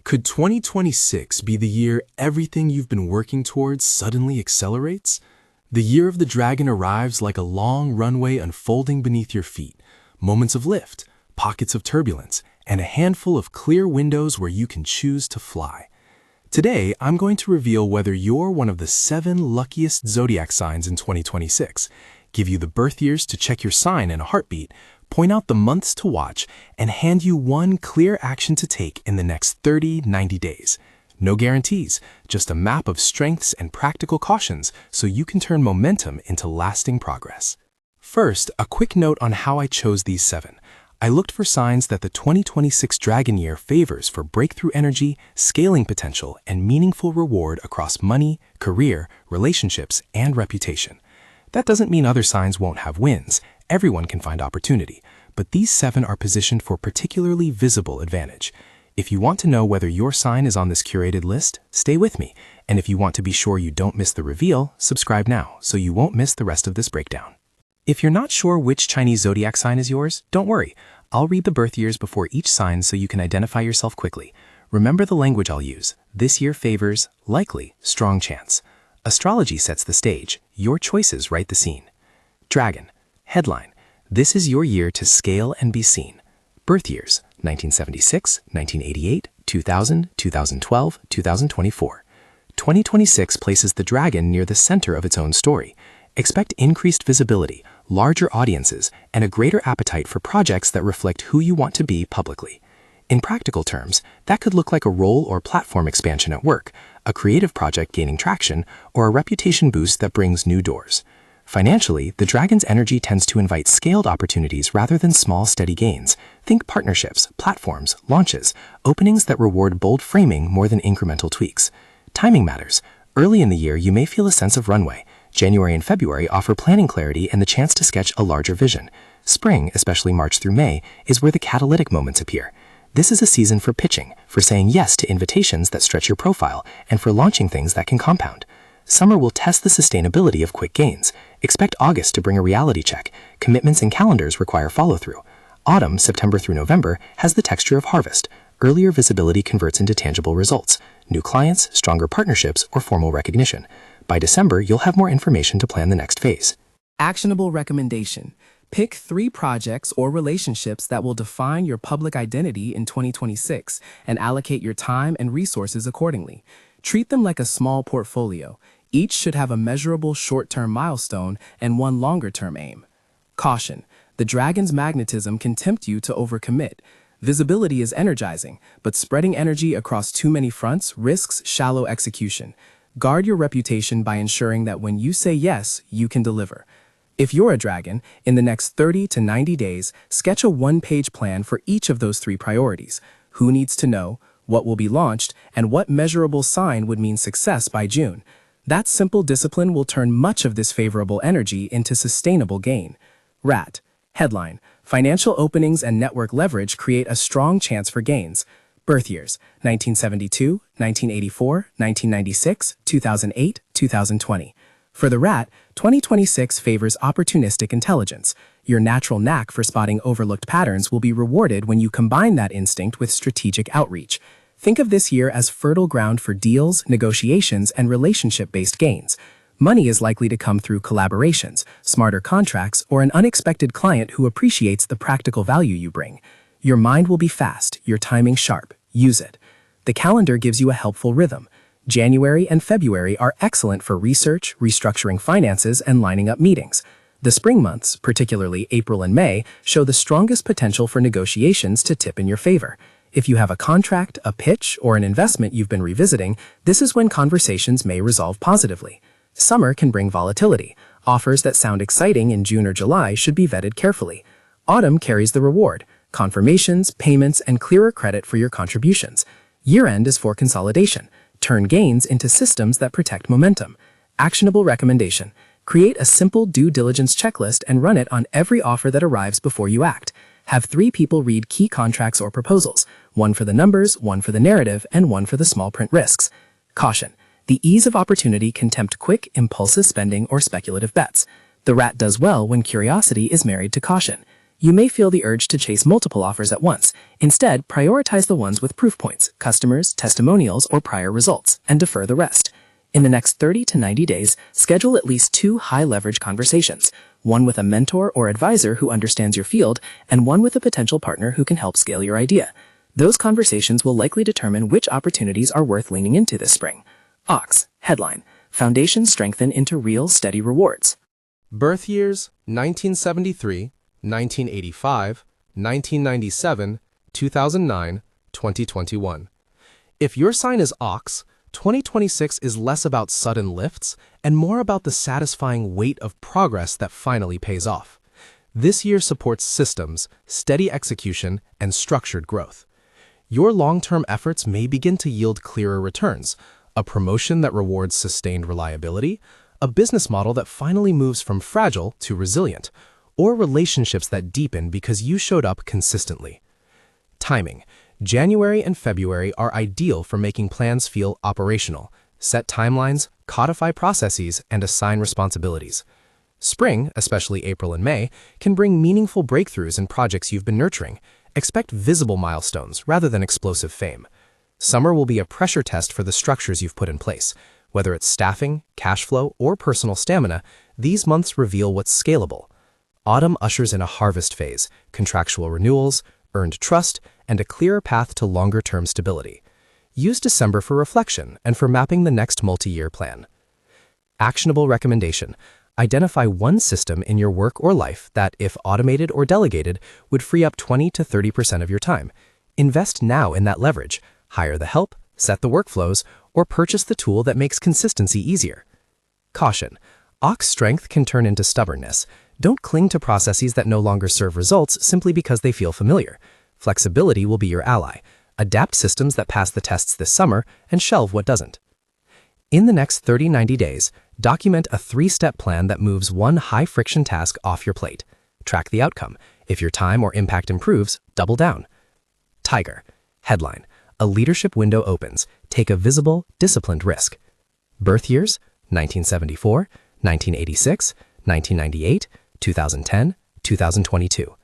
Could 2026 be the year everything you've been working towards suddenly accelerates? The year of the dragon arrives like a long runway unfolding beneath your feet, moments of lift, pockets of turbulence, and a handful of clear windows where you can choose to fly. Today, I'm going to reveal whether you're one of the 7 luckiest zodiac signs in 2026, give you the birth years to check your sign in a heartbeat, point out the months to watch, and hand you one clear action to take in the next 90 days. No guarantees, just a map of strengths and practical cautions so you can turn momentum into lasting progress. First, a quick note on how I chose these 7. I looked for signs that the 2026 Dragon Year favors for breakthrough energy, scaling potential, and meaningful reward across money, career, relationships, and reputation. That doesn't mean other signs won't have wins. Everyone can find opportunity, but these 7 are positioned for particularly visible advantage. If you want to know whether your sign is on this curated list, stay with me. And if you want to be sure you don't miss the reveal, subscribe now so you won't miss the rest of this breakdown. If you're not sure which Chinese zodiac sign is yours, don't worry. I'll read the birth years before each sign so you can identify yourself quickly. Remember the language I'll use. This year favors, likely, strong chance. Astrology sets the stage. Your choices write the scene. Dragon. Headline: This is your year to scale and be seen. Birth years: 1976, 1988, 2000, 2012, 2024. 2026 places the dragon near the center of its own story. Expect increased visibility, larger audiences, and a greater appetite for projects that reflect who you want to be publicly. In practical terms, that could look like a role or platform expansion at work, a creative project gaining traction, or a reputation boost that brings new doors. Financially, the dragon's energy tends to invite scaled opportunities rather than small, steady gains. Think partnerships, platforms, launches, openings that reward bold framing more than incremental tweaks. Timing matters. Early in the year, you may feel a sense of runway. January and February offer planning clarity and the chance to sketch a larger vision. Spring, especially March through May, is where the catalytic moments appear. This is a season for pitching, for saying yes to invitations that stretch your profile, and for launching things that can compound. Summer will test the sustainability of quick gains. Expect August to bring a reality check. Commitments and calendars require follow-through. Autumn, September through November, has the texture of harvest. Earlier visibility converts into tangible results. New clients, stronger partnerships, or formal recognition. By December, you'll have more information to plan the next phase. Actionable recommendation. Pick 3 projects or relationships that will define your public identity in 2026 and allocate your time and resources accordingly. Treat them like a small portfolio. Each should have a measurable short-term milestone and one longer-term aim. Caution: the dragon's magnetism can tempt you to overcommit. Visibility is energizing, but spreading energy across too many fronts risks shallow execution. Guard your reputation by ensuring that when you say yes, you can deliver. If you're a dragon, in the next 30 to 90 days, sketch a 1-page plan for each of those 3 priorities. Who needs to know, what will be launched, and what measurable sign would mean success by June. That simple discipline will turn much of this favorable energy into sustainable gain. Rat. Headline: Financial openings and network leverage create a strong chance for gains. Birth years: 1972, 1984, 1996, 2008, 2020. For the rat, 2026 favors opportunistic intelligence. Your natural knack for spotting overlooked patterns will be rewarded when you combine that instinct with strategic outreach. Think of this year as fertile ground for deals, negotiations, and relationship-based gains. Money is likely to come through collaborations, smarter contracts, or an unexpected client who appreciates the practical value you bring. Your mind will be fast, your timing sharp. Use it. The calendar gives you a helpful rhythm. January and February are excellent for research, restructuring finances, and lining up meetings. The spring months, particularly April and May, show the strongest potential for negotiations to tip in your favor. If you have a contract, a pitch, or an investment you've been revisiting, this is when conversations may resolve positively. Summer can bring volatility. Offers that sound exciting in June or July should be vetted carefully. Autumn carries the reward: confirmations, payments, and clearer credit for your contributions. Year-end is for consolidation. Turn gains into systems that protect momentum. Actionable recommendation: create a simple due diligence checklist and run it on every offer that arrives before you act. Have 3 people read key contracts or proposals, 1 for the numbers, 1 for the narrative, and 1 for the small print risks. Caution: the ease of opportunity can tempt quick, impulsive spending or speculative bets. The rat does well when curiosity is married to caution. You may feel the urge to chase multiple offers at once. Instead, prioritize the ones with proof points, customers, testimonials, or prior results, and defer the rest. In the next 30 to 90 days, schedule at least 2 high-leverage conversations, one with a mentor or advisor who understands your field, and one with a potential partner who can help scale your idea. Those conversations will likely determine which opportunities are worth leaning into this spring. Ox, headline, Foundations Strengthen into Real Steady Rewards. Birth years 1973, 1985, 1997, 2009, 2021. If your sign is Ox, 2026 is less about sudden lifts and more about the satisfying weight of progress that finally pays off. This year supports systems, steady execution, and structured growth. Your long-term efforts may begin to yield clearer returns, a promotion that rewards sustained reliability, a business model that finally moves from fragile to resilient, or relationships that deepen because you showed up consistently. Timing. January and February are ideal for making plans feel operational, set timelines, codify processes, and assign responsibilities. Spring, especially April and May, can bring meaningful breakthroughs in projects you've been nurturing. Expect visible milestones rather than explosive fame. Summer will be a pressure test for the structures you've put in place. Whether it's staffing, cash flow, or personal stamina, these months reveal what's scalable. Autumn ushers in a harvest phase, contractual renewals, earned trust, and a clearer path to longer-term stability. Use December for reflection and for mapping the next multi-year plan. Actionable recommendation. Identify one system in your work or life that, if automated or delegated, would free up 20 to 30% of your time. Invest now in that leverage. Hire the help, set the workflows, or purchase the tool that makes consistency easier. Caution. Ox strength can turn into stubbornness. Don't cling to processes that no longer serve results simply because they feel familiar. Flexibility will be your ally. Adapt systems that pass the tests this summer and shelve what doesn't. In the next 30-90 days, document a 3-step plan that moves one high-friction task off your plate. Track the outcome. If your time or impact improves, double down. Tiger. Headline. A leadership window opens. Take a visible, disciplined risk. Birth years 1974, 1986, 1998, 2010, 2022.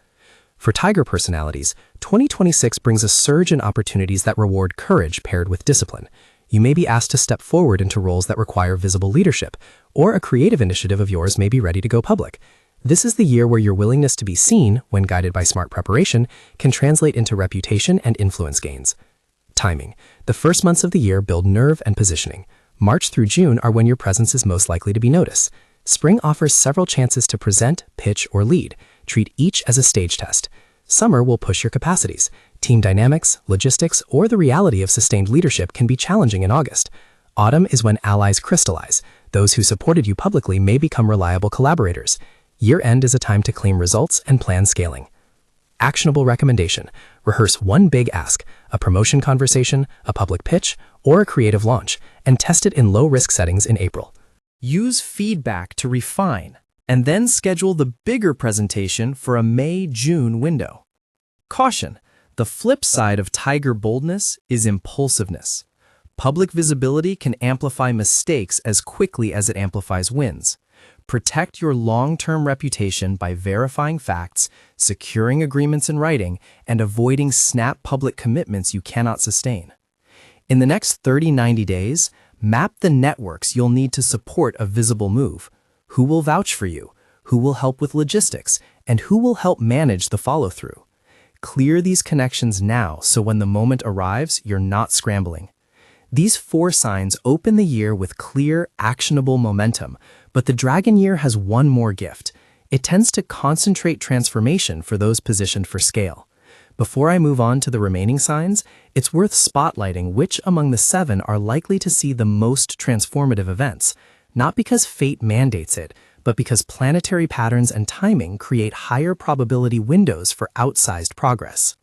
For Tiger personalities, 2026 brings a surge in opportunities that reward courage paired with discipline. You may be asked to step forward into roles that require visible leadership, or a creative initiative of yours may be ready to go public. This is the year where your willingness to be seen, when guided by smart preparation, can translate into reputation and influence gains. Timing. The first months of the year build nerve and positioning. March through June are when your presence is most likely to be noticed. Spring offers several chances to present, pitch, or lead. Treat each as a stage test. Summer will push your capacities. Team dynamics, logistics, or the reality of sustained leadership can be challenging in August. Autumn is when allies crystallize. Those who supported you publicly may become reliable collaborators. Year-end is a time to claim results and plan scaling. Actionable recommendation. Rehearse one big ask, a promotion conversation, a public pitch, or a creative launch, and test it in low-risk settings in April. Use feedback to refine, and then schedule the bigger presentation for a May-June window. Caution. The flip side of Tiger boldness is impulsiveness. Public visibility can amplify mistakes as quickly as it amplifies wins. Protect your long-term reputation by verifying facts, securing agreements in writing, and avoiding snap public commitments you cannot sustain. In the next 30-90 days, map the networks you'll need to support a visible move. Who will vouch for you? Who will help with logistics? And who will help manage the follow-through? Clear these connections now so when the moment arrives, you're not scrambling. These 4 signs open the year with clear, actionable momentum, but the Dragon Year has one more gift. It tends to concentrate transformation for those positioned for scale. Before I move on to the remaining signs, it's worth spotlighting which among the 7 are likely to see the most transformative events, not because fate mandates it, but because planetary patterns and timing create higher probability windows for outsized progress.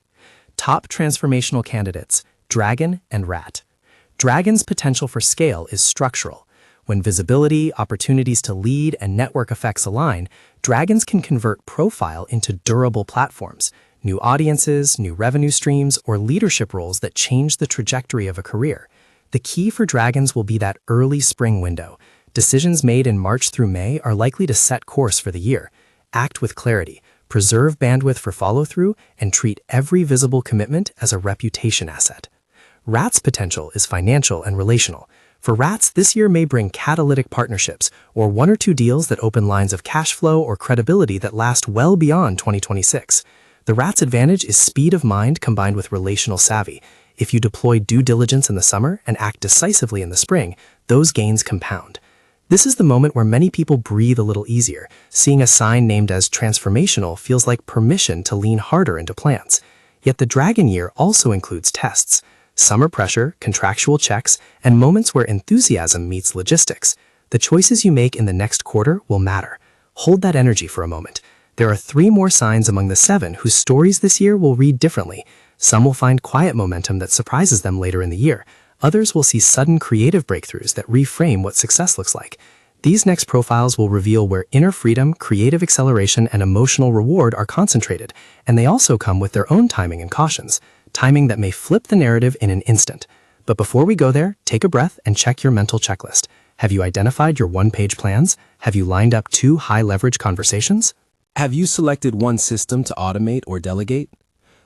Top transformational candidates, Dragon and Rat. Dragon's potential for scale is structural. When visibility, opportunities to lead, and network effects align, dragons can convert profile into durable platforms, new audiences, new revenue streams, or leadership roles that change the trajectory of a career. The key for dragons will be that early spring window. Decisions made in March through May are likely to set course for the year. Act with clarity. preserve bandwidth for follow-through, and treat every visible commitment as a reputation asset. Rats' potential is financial and relational. For rats, this year may bring catalytic partnerships or 1 or 2 deals that open lines of cash flow or credibility that last well beyond 2026. The rat's advantage is speed of mind combined with relational savvy. If you deploy due diligence in the summer and act decisively in the spring, those gains compound. This is the moment where many people breathe a little easier. Seeing a sign named as transformational feels like permission to lean harder into plans. Yet the dragon year also includes tests. Summer pressure, contractual checks, and moments where enthusiasm meets logistics. The choices you make in the next quarter will matter. Hold that energy for a moment. There are 3 more signs among the 7 whose stories this year will read differently. Some will find quiet momentum that surprises them later in the year. Others will see sudden creative breakthroughs that reframe what success looks like. These next profiles will reveal where inner freedom, creative acceleration, and emotional reward are concentrated, and they also come with their own timing and cautions. Timing that may flip the narrative in an instant. But before we go there, take a breath and check your mental checklist. Have you identified your 1-page plans? Have you lined up 2 high-leverage conversations? Have you selected one system to automate or delegate?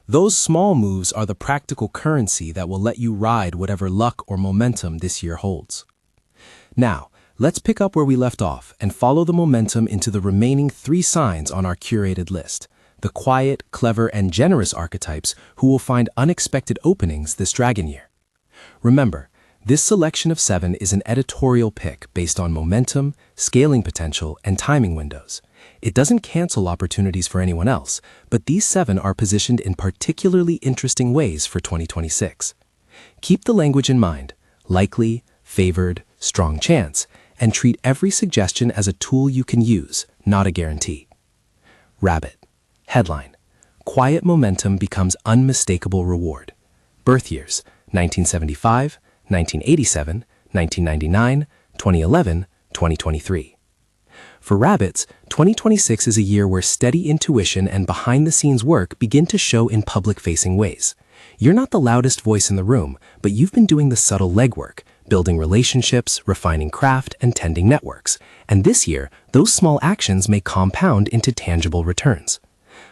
Those small moves are the practical currency that will let you ride whatever luck or momentum this year holds. Now, let's pick up where we left off and follow the momentum into the remaining 3 signs on our curated list. The quiet, clever, and generous archetypes who will find unexpected openings this dragon year. Remember, this selection of 7 is an editorial pick based on momentum, scaling potential, and timing windows. It doesn't cancel opportunities for anyone else, but these 7 are positioned in particularly interesting ways for 2026. Keep the language in mind: likely, favored, strong chance, and treat every suggestion as a tool you can use, not a guarantee. Rabbit. Headline: Quiet momentum becomes unmistakable reward. Birth years: 1975, 1987, 1999, 2011, 2023. For rabbits, 2026 is a year where steady intuition and behind-the-scenes work begin to show in public-facing ways. You're not the loudest voice in the room, but you've been doing the subtle legwork, building relationships, refining craft, and tending networks. And this year, those small actions may compound into tangible returns.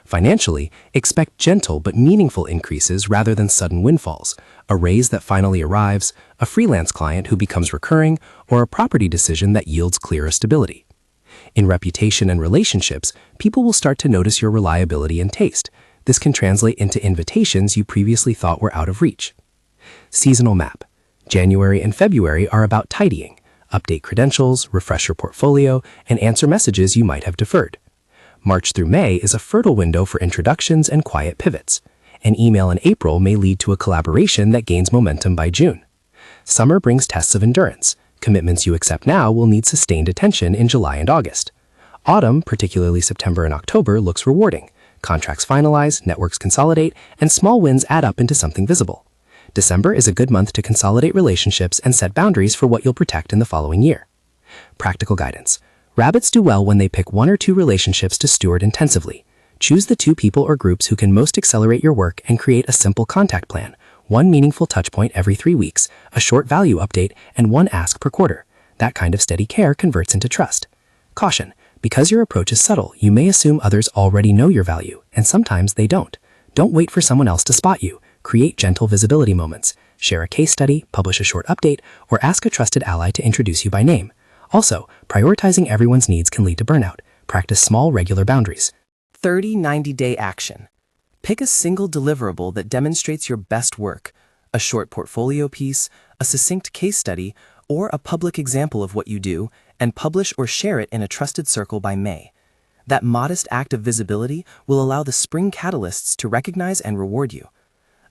Financially, expect gentle but meaningful increases rather than sudden windfalls, a raise that finally arrives, a freelance client who becomes recurring, or a property decision that yields clearer stability. In reputation and relationships, people will start to notice your reliability and taste. This can translate into invitations you previously thought were out of reach. Seasonal map. January and February are about tidying. Update credentials, refresh your portfolio, and answer messages you might have deferred. March through May is a fertile window for introductions and quiet pivots. An email in April may lead to a collaboration that gains momentum by June. Summer brings tests of endurance. Commitments you accept now will need sustained attention in July and August. Autumn, particularly September and October, looks rewarding. Contracts finalize, networks consolidate, and small wins add up into something visible. December is a good month to consolidate relationships and set boundaries for what you'll protect in the following year. Practical guidance. Rabbits do well when they pick 1 or 2 relationships to steward intensively. Choose the 2 people or groups who can most accelerate your work and create a simple contact plan. 1 meaningful touchpoint every 3 weeks, a short value update, and 1 ask per quarter. That kind of steady care converts into trust. Caution: because your approach is subtle, you may assume others already know your value, and sometimes they don't. Don't wait for someone else to spot you. Create gentle visibility moments. Share a case study, publish a short update, or ask a trusted ally to introduce you by name. Also, prioritizing everyone's needs can lead to burnout. Practice small, regular boundaries. 30 90-day action. Pick a single deliverable that demonstrates your best work, a short portfolio piece, a succinct case study, or a public example of what you do, and publish or share it in a trusted circle by May. That modest act of visibility will allow the spring catalysts to recognize and reward you.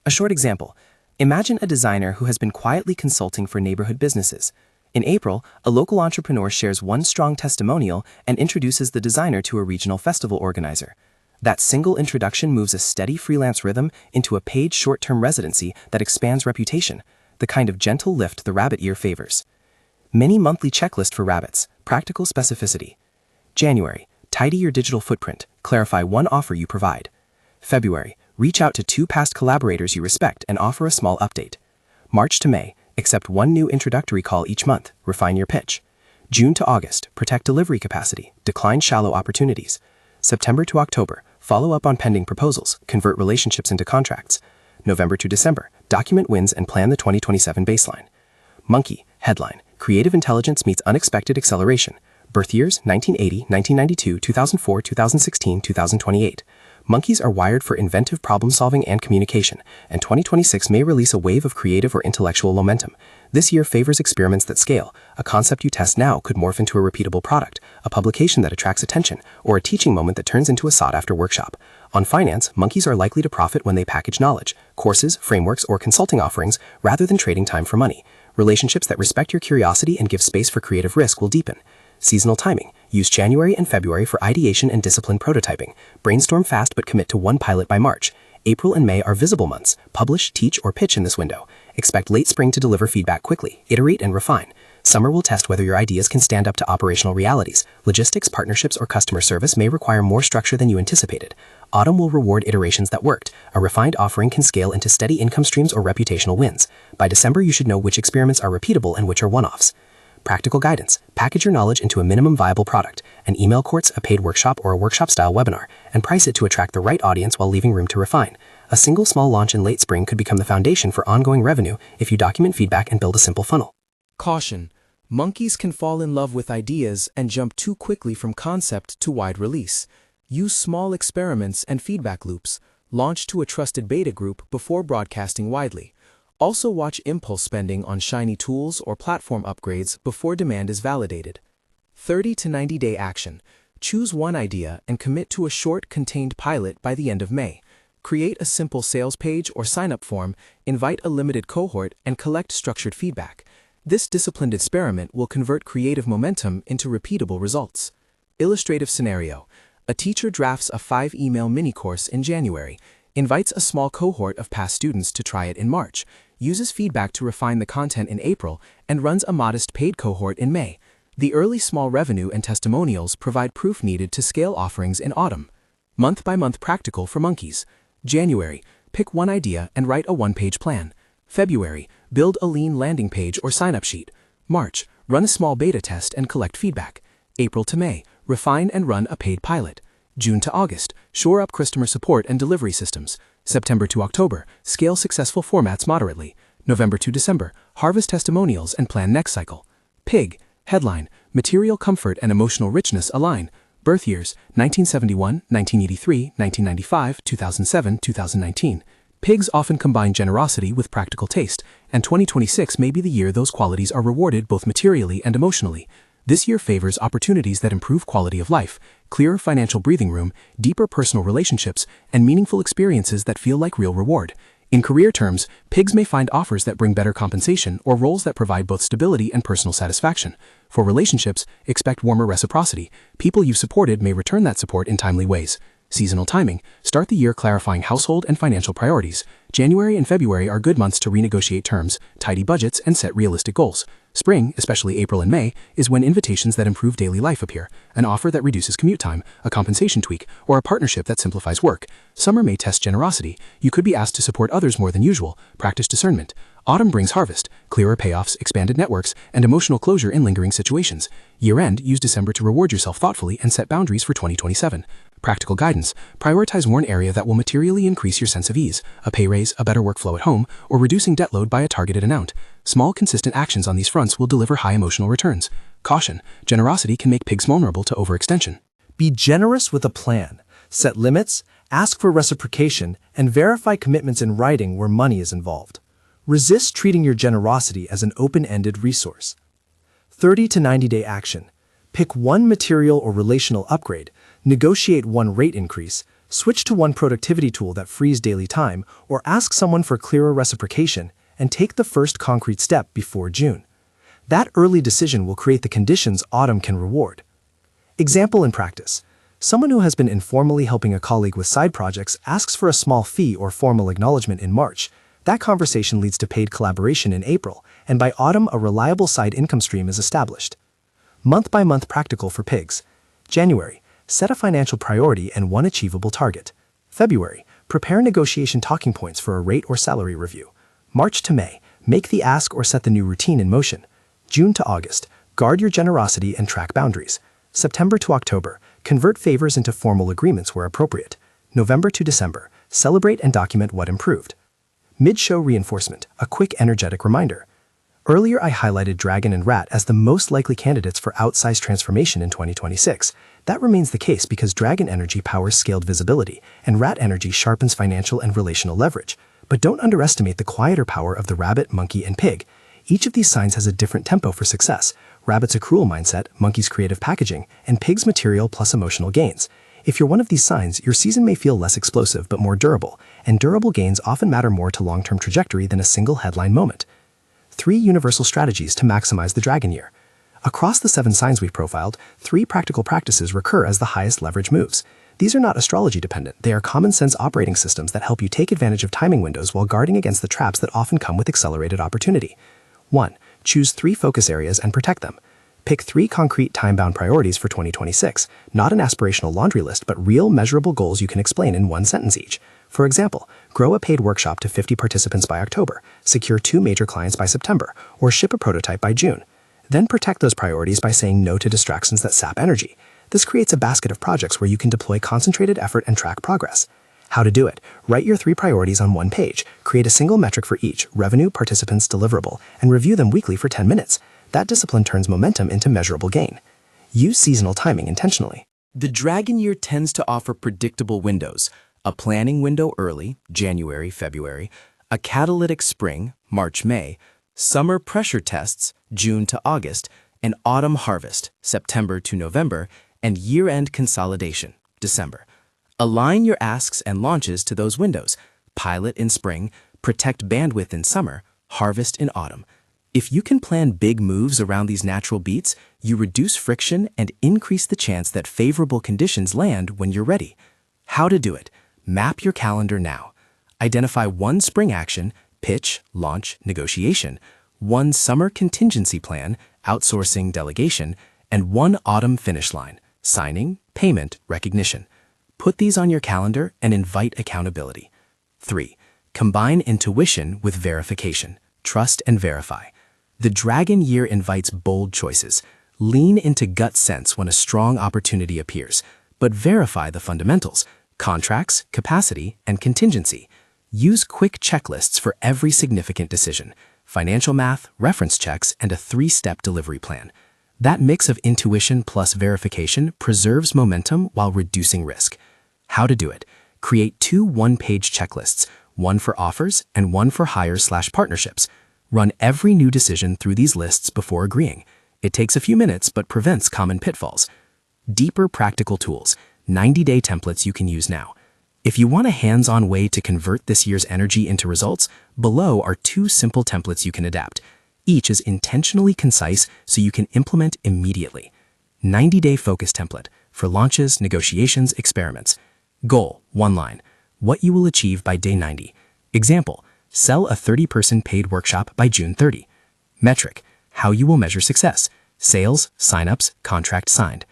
A short example: imagine a designer who has been quietly consulting for neighborhood businesses. In April, a local entrepreneur shares 1 strong testimonial and introduces the designer to a regional festival organizer. That single introduction moves a steady freelance rhythm into a paid short-term residency that expands reputation, the kind of gentle lift the rabbit year favors. Mini monthly checklist for rabbits, practical specificity. January, tidy your digital footprint, clarify 1 offer you provide. February, reach out to 2 past collaborators you respect and offer a small update. March to May, accept 1 new introductory call each month, refine your pitch. June to August, protect delivery capacity, decline shallow opportunities. September to October, follow up on pending proposals, convert relationships into contracts. November to December, document wins and plan the 2027 baseline. Monkey, headline, creative intelligence meets unexpected acceleration. Birth years 1980, 1992, 2004, 2016, 2028. Monkeys are wired for inventive problem-solving and communication, and 2026 may release a wave of creative or intellectual momentum. This year favors experiments that scale. A concept you test now could morph into a repeatable product, a publication that attracts attention, or a teaching moment that turns into a sought-after workshop. On finance, monkeys are likely to profit when they package knowledge, courses, frameworks, or consulting offerings rather than trading time for money. Relationships that respect your curiosity and give space for creative risk will deepen. Seasonal timing. Use January and February for ideation and disciplined prototyping. Brainstorm fast but commit to one pilot by March. April and May are visible months. Publish, teach, or pitch in this window. Expect late spring to deliver feedback quickly. Iterate and refine. Summer will test whether your ideas can stand up to operational realities. Logistics, partnerships, or customer service may require more structure than you anticipated. Autumn will reward iterations that worked. A refined offering can scale into steady income streams or reputational wins. By December, you should know which experiments are repeatable and which are one-offs. Practical guidance. Package your knowledge into a minimum viable product, an email course, a paid workshop, or a workshop-style webinar, and price it to attract the right audience while leaving room to refine. A single small launch in late spring could become the foundation for ongoing revenue if you document feedback and build a simple funnel. Caution. Monkeys can fall in love with ideas and jump too quickly from concept to wide release. Use small experiments and feedback loops. Launch to a trusted beta group before broadcasting widely. Also watch impulse spending on shiny tools or platform upgrades before demand is validated. 30 to 90-day action. Choose one idea and commit to a short, contained pilot by the end of May. Create a simple sales page or sign-up form, invite a limited cohort, and collect structured feedback. This disciplined experiment will convert creative momentum into repeatable results. Illustrative scenario. A teacher drafts a 5-email mini-course in January, invites a small cohort of past students to try it in March, uses feedback to refine the content in April, and runs a modest paid cohort in May. The early small revenue and testimonials provide proof needed to scale offerings in autumn. Month-by-month practical for monkeys. January, pick one idea and write a one-page plan. February, build a lean landing page or sign-up sheet. March, run a small beta test and collect feedback. April to May, refine and run a paid pilot. June to August, shore up customer support and delivery systems. September to October, scale successful formats moderately. November to December, harvest testimonials and plan next cycle. Pig, headline, material comfort and emotional richness align. Birth years, 1971, 1983, 1995, 2007, 2019. Pigs often combine generosity with practical taste, and 2026 may be the year those qualities are rewarded both materially and emotionally. This year favors opportunities that improve quality of life, clearer financial breathing room, deeper personal relationships, and meaningful experiences that feel like real reward. In career terms, pigs may find offers that bring better compensation or roles that provide both stability and personal satisfaction. For relationships, expect warmer reciprocity. People you've supported may return that support in timely ways. Seasonal timing. Start the year clarifying household and financial priorities. January and February are good months to renegotiate terms, tidy budgets, and set realistic goals. Spring, especially April and May, is when invitations that improve daily life appear, an offer that reduces commute time, a compensation tweak, or a partnership that simplifies work. Summer may test generosity. You could be asked to support others more than usual. Practice discernment. Autumn brings harvest, clearer payoffs, expanded networks, and emotional closure in lingering situations. Year-end, use December to reward yourself thoughtfully and set boundaries for 2027. Practical guidance. Prioritize one area that will materially increase your sense of ease, a pay raise, a better workflow at home, or reducing debt load by a targeted amount. Small, consistent actions on these fronts will deliver high emotional returns. Caution. Generosity can make pigs vulnerable to overextension. Be generous with a plan. Set limits, ask for reciprocation, and verify commitments in writing where money is involved. Resist treating your generosity as an open-ended resource. 30 to 90-day action. Pick one material or relational upgrade, negotiate one rate increase, switch to one productivity tool that frees daily time, or ask someone for clearer reciprocation, and take the first concrete step before June. That early decision will create the conditions autumn can reward. Example in practice. Someone who has been informally helping a colleague with side projects asks for a small fee or formal acknowledgement in March. That conversation leads to paid collaboration in April, and by autumn a reliable side income stream is established. Month-by-month practical for pigs. January, set a financial priority and one achievable target. February, prepare negotiation talking points for a rate or salary review. March to May, make the ask or set the new routine in motion. June to August, guard your generosity and track boundaries. September to October, convert favors into formal agreements where appropriate. November to December, celebrate and document what improved. Mid-show reinforcement, a quick energetic reminder. Earlier I highlighted Dragon and Rat as the most likely candidates for outsized transformation in 2026. That remains the case because Dragon energy powers scaled visibility, and Rat energy sharpens financial and relational leverage. But don't underestimate the quieter power of the Rabbit, Monkey, and Pig. Each of these signs has a different tempo for success. Rabbit's accrual mindset, Monkey's creative packaging, and Pig's material plus emotional gains. If you're one of these signs, your season may feel less explosive but more durable, and durable gains often matter more to long-term trajectory than a single headline moment. 3 universal strategies to maximize the Dragon year. Across the 7 signs we've profiled, 3 practical practices recur as the highest leverage moves. These are not astrology dependent, they are common sense operating systems that help you take advantage of timing windows while guarding against the traps that often come with accelerated opportunity. 1. Choose 3 focus areas and protect them. Pick 3 concrete time-bound priorities for 2026, not an aspirational laundry list, but real, measurable goals you can explain in 1 sentence each. For example, grow a paid workshop to 50 participants by October, secure 2 major clients by September, or ship a prototype by June. Then protect those priorities by saying no to distractions that sap energy. This creates a basket of projects where you can deploy concentrated effort and track progress. How to do it? Write your 3 priorities on 1 page, create a single metric for each, revenue, participants, deliverable, and review them weekly for 10 minutes. That discipline turns momentum into measurable gain. Use seasonal timing intentionally. The Dragon year tends to offer predictable windows: a planning window early, January, February, a catalytic spring, March, May, summer pressure tests, June to August, an autumn harvest, September to November, and year-end consolidation, December. Align your asks and launches to those windows: pilot in spring, protect bandwidth in summer, harvest in autumn. If you can plan big moves around these natural beats, you reduce friction and increase the chance that favorable conditions land when you're ready. How to do it? Map your calendar now. Identify 1 spring action, pitch, launch, negotiation, 1 summer contingency plan, outsourcing, delegation, and 1 autumn finish line, signing, payment, recognition. Put these on your calendar and invite accountability. 3. Combine intuition with verification. Trust and verify. The Dragon year invites bold choices. Lean into gut sense when a strong opportunity appears, but verify the fundamentals: contracts, capacity, and contingency. Use quick checklists for every significant decision: financial math, reference checks, and a 3-step delivery plan. That mix of intuition plus verification preserves momentum while reducing risk. How to do it? Create 2 one-page checklists, 1 for offers and 1 for hires/partnerships. Run every new decision through these lists before agreeing. It takes a few minutes but prevents common pitfalls. Deeper practical tools, 90-day templates you can use now. If you want a hands-on way to convert this year's energy into results, below are 2 simple templates you can adapt. Each is intentionally concise so you can implement immediately. 90-day focus template for launches, negotiations, experiments. Goal, 1 line. What you will achieve by day 90. Example, sell a 30-person paid workshop by June 30. Metric, how you will measure success: sales, signups, contract signed.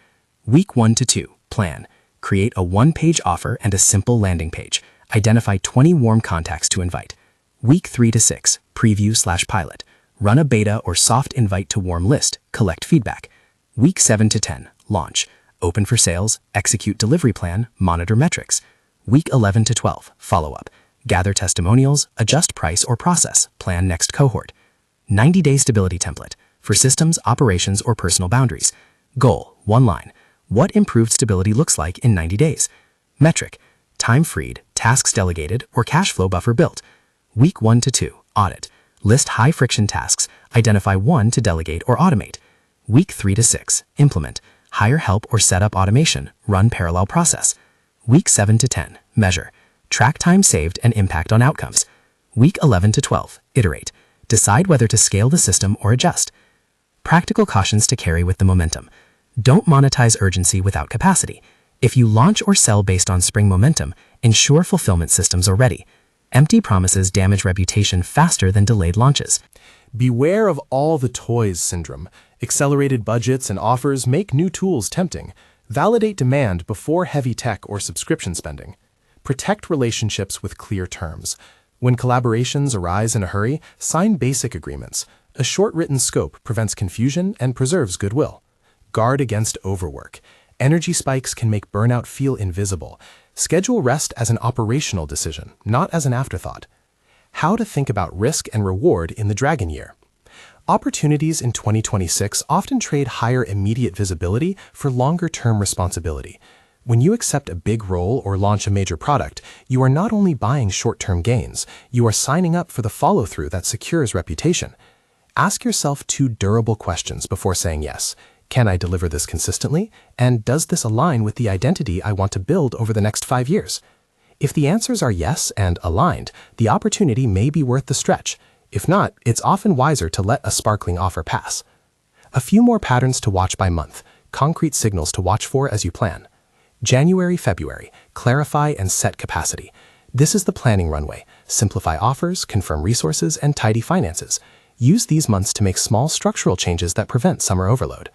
Week 1 to 2, plan. Create a 1-page offer and a simple landing page. Identify 20 warm contacts to invite. Week 3 to 6, preview/pilot. Run a beta or soft invite to warm list, collect feedback. Week 7 to 10, launch. Open for sales, execute delivery plan, monitor metrics. Week 11 to 12, follow-up. Gather testimonials, adjust price or process, plan next cohort. 90-day stability template for systems, operations, or personal boundaries. Goal, 1 line. What improved stability looks like in 90 days. Metric, time freed, tasks delegated, or cash flow buffer built. Week 1 to 2, audit. List high-friction tasks, identify 1 to delegate or automate. Week 3 to 6, implement. Hire help or set up automation, run parallel process. Week 7 to 10, measure. Track time saved and impact on outcomes. Week 11 to 12, iterate. Decide whether to scale the system or adjust. Practical cautions to carry with the momentum. Don't monetize urgency without capacity. If you launch or sell based on spring momentum, ensure fulfillment systems are ready. Empty promises damage reputation faster than delayed launches. Beware of all the toys syndrome. Accelerated budgets and offers make new tools tempting. Validate demand before heavy tech or subscription spending. Protect relationships with clear terms. When collaborations arise in a hurry, sign basic agreements. A short written scope prevents confusion and preserves goodwill. Guard against overwork. Energy spikes can make burnout feel invisible. Schedule rest as an operational decision, not as an afterthought. How to think about risk and reward in the Dragon Year. Opportunities in 2026 often trade higher immediate visibility for longer-term responsibility. When you accept a big role or launch a major product, you are not only buying short-term gains, you are signing up for the follow-through that secures reputation. Ask yourself 2 durable questions before saying yes. Can I deliver this consistently? And does this align with the identity I want to build over the next 5 years? If the answers are yes and aligned, the opportunity may be worth the stretch. If not, it's often wiser to let a sparkling offer pass. A few more patterns to watch by month, concrete signals to watch for as you plan. January, February, clarify and set capacity. This is the planning runway. Simplify offers, confirm resources, and tidy finances. Use these months to make small structural changes that prevent summer overload.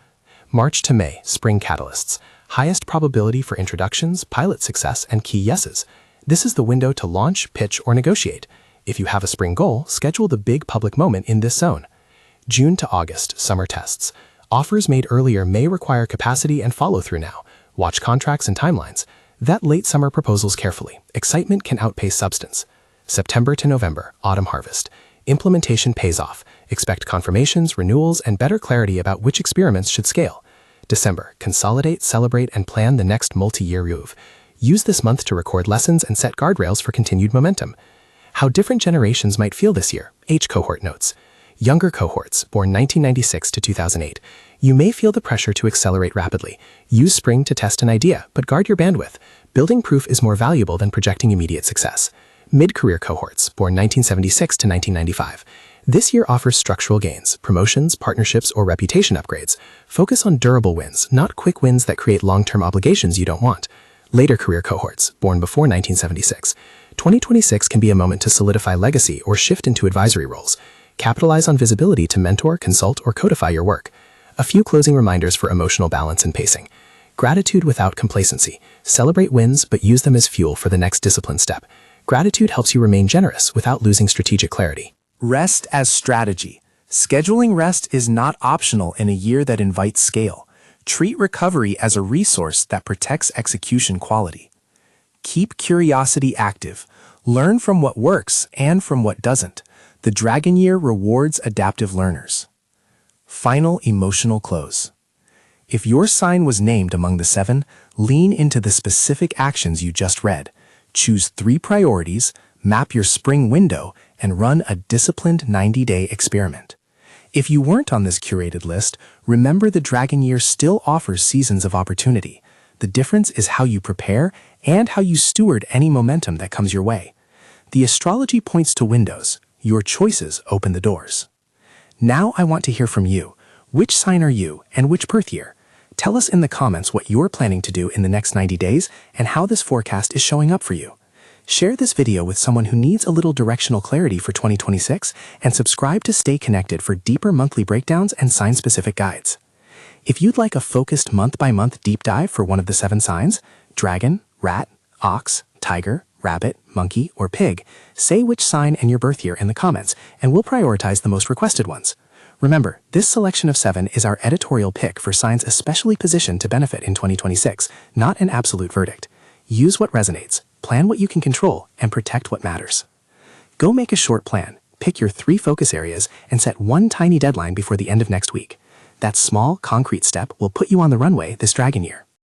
March to May, spring catalysts. Highest probability for introductions, pilot success, and key yeses. This is the window to launch, pitch, or negotiate. If you have a spring goal, schedule the big public moment in this zone. June to August, summer tests. Offers made earlier may require capacity and follow-through now. Watch contracts and timelines. Vet late summer proposals carefully. Excitement can outpace substance. September to November, autumn harvest. Implementation pays off. Expect confirmations, renewals, and better clarity about which experiments should scale. December, consolidate, celebrate, and plan the next multi-year move. Use this month to record lessons and set guardrails for continued momentum. How different generations might feel this year. Age cohort notes. Younger cohorts, born 1996 to 2008. You may feel the pressure to accelerate rapidly. Use spring to test an idea, but guard your bandwidth. Building proof is more valuable than projecting immediate success. Mid-career cohorts, born 1976 to 1995. This year offers structural gains, promotions, partnerships, or reputation upgrades. Focus on durable wins, not quick wins that create long-term obligations you don't want. Later career cohorts, born before 1976. 2026 can be a moment to solidify legacy or shift into advisory roles. Capitalize on visibility to mentor, consult, or codify your work. A few closing reminders for emotional balance and pacing. Gratitude without complacency. Celebrate wins, but use them as fuel for the next discipline step. Gratitude helps you remain generous without losing strategic clarity. Rest as strategy. Scheduling rest is not optional in a year that invites scale. Treat recovery as a resource that protects execution quality. Keep curiosity active. Learn from what works and from what doesn't. The Dragon Year rewards adaptive learners. Final emotional close. If your sign was named among the 7, lean into the specific actions you just read. Choose 3 priorities, map your spring window, and run a disciplined 90-day experiment. If you weren't on this curated list, remember the Dragon Year still offers seasons of opportunity. The difference is how you prepare and how you steward any momentum that comes your way. The astrology points to windows. Your choices open the doors. Now I want to hear from you. Which sign are you and which birth year? Tell us in the comments what you're planning to do in the next 90 days and how this forecast is showing up for you. Share this video with someone who needs a little directional clarity for 2026 and subscribe to stay connected for deeper monthly breakdowns and sign-specific guides. If you'd like a focused month-by-month deep dive for one of the 7 signs, dragon, rat, ox, tiger, rabbit, monkey, or pig, say which sign and your birth year in the comments, and we'll prioritize the most requested ones. Remember, this selection of 7 is our editorial pick for signs especially positioned to benefit in 2026, not an absolute verdict. Use what resonates, plan what you can control, and protect what matters. Go make a short plan, pick your 3 focus areas, and set one tiny deadline before the end of next week. That small, concrete step will put you on the runway this Dragon Year.